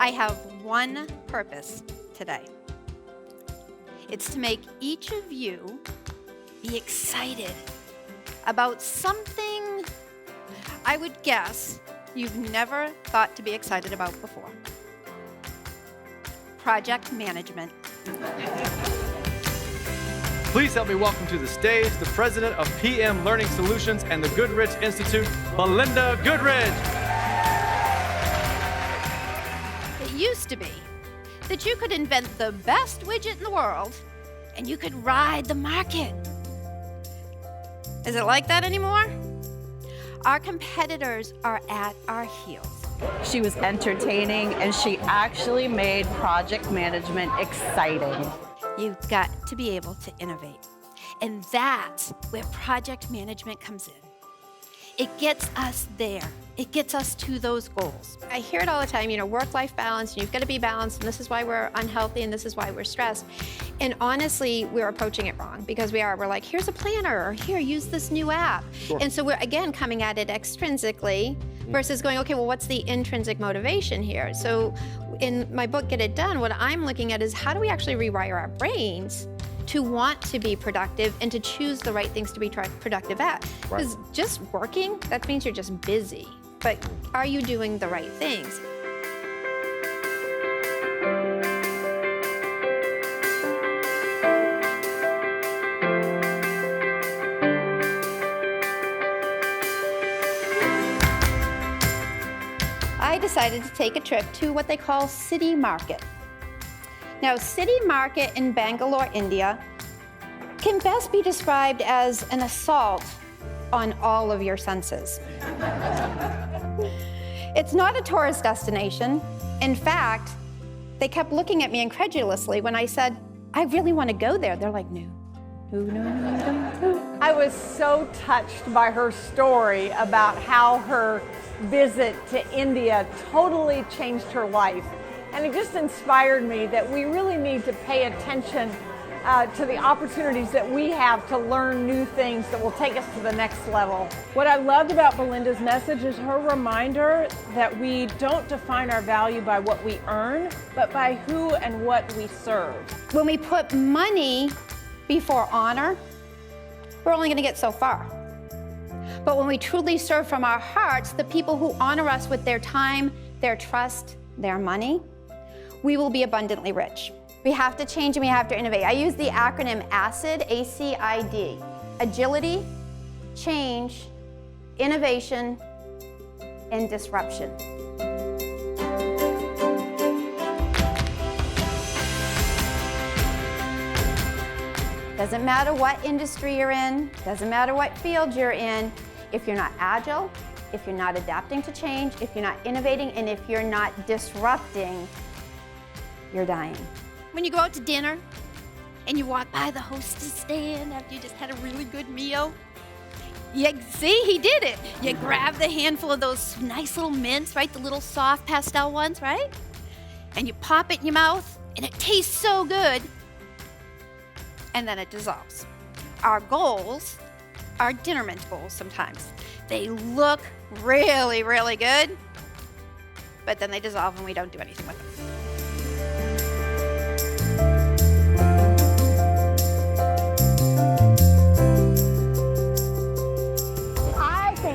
I have one purpose today. It's to make each of you be excited about something I would guess you've never thought to be excited about before. Project management. Please help me welcome to the stage the president of PM Learning Solutions and the Goodrich Institute, Belinda Goodrich. It used to be that you could invent the best widget in the world and you could ride the market. Is it like that anymore? Our competitors are at our heels. She was entertaining and she actually made project management exciting. You've got to be able to innovate. And that's where project management comes in. It gets us there. It gets us to those goals. I hear it all the time, work-life balance, and you've got to be balanced, and this is why we're unhealthy, and this is why we're stressed. And honestly, we're approaching it wrong because we're like, here's a planner, or here, use this new app. Sure. And so we're, again, coming at it extrinsically versus going, okay, well, what's the intrinsic motivation here? So in my book, Get It Done, what I'm looking at is how do we actually rewire our brains to want to be productive and to choose the right things to be productive at. Because just working, that means you're just busy. But are you doing the right things? I decided to take a trip to what they call City Market. Now, City Market in Bangalore, India, can best be described as an assault on all of your senses. It's not a tourist destination. In fact, they kept looking at me incredulously when I said, I really want to go there. They're like, no. I was so touched by her story about how her visit to India totally changed her life. And it just inspired me that we really need to pay attention to the opportunities that we have to learn new things that will take us to the next level. What I loved about Belinda's message is her reminder that we don't define our value by what we earn, but by who and what we serve. When we put money before honor, we're only going to get so far. But when we truly serve from our hearts, the people who honor us with their time, their trust, their money, we will be abundantly rich. We have to change and we have to innovate. I use the acronym ACID, A-C-I-D. Agility, change, innovation, and disruption. Doesn't matter what industry you're in, doesn't matter what field you're in, if you're not agile, if you're not adapting to change, if you're not innovating, and if you're not disrupting, you're dying. When you go out to dinner and you walk by the hostess stand after you just had a really good meal, see, he did it. You grab the handful of those nice little mints, right? The little soft pastel ones, right? And you pop it in your mouth and it tastes so good. And then it dissolves. Our goals are dinner mint goals sometimes. They look really, really good, but then they dissolve and we don't do anything with them.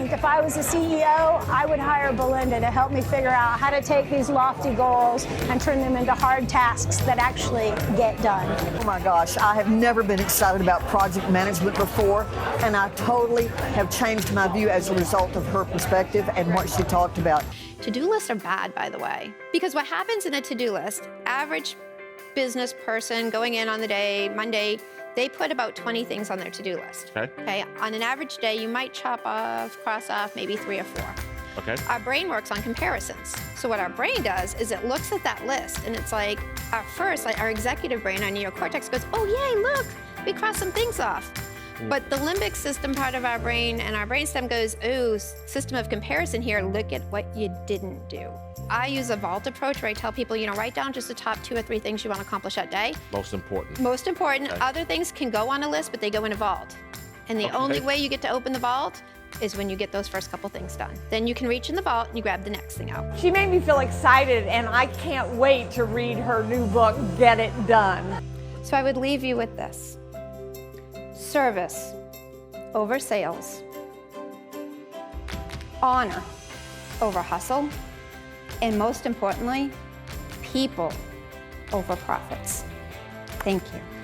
If I was a CEO, I would hire Belinda to help me figure out how to take these lofty goals and turn them into hard tasks that actually get done. Oh my gosh, I have never been excited about project management before, and I totally have changed my view as a result of her perspective and what she talked about. To-do lists are bad, by the way, because what happens in a to-do list, average business person going in on the day, Monday, they put about 20 things on their to-do list. Okay. On an average day, you might cross off maybe 3 or 4. Okay. Our brain works on comparisons. So what our brain does is it looks at that list and it's like, our executive brain, our neocortex goes, oh yay, look, we crossed some things off. But the limbic system part of our brain and our brainstem goes, ooh, system of comparison here, look at what you didn't do. I use a vault approach where I tell people, write down just the top 2 or 3 things you want to accomplish that day. Most important. Most important. Okay. Other things can go on a list, but they go in a vault. And the only way you get to open the vault is when you get those first couple things done. Then you can reach in the vault and you grab the next thing out. She made me feel excited, and I can't wait to read her new book, Get It Done. So I would leave you with this. Service over sales. Honor over hustle. And most importantly, people over profits. Thank you.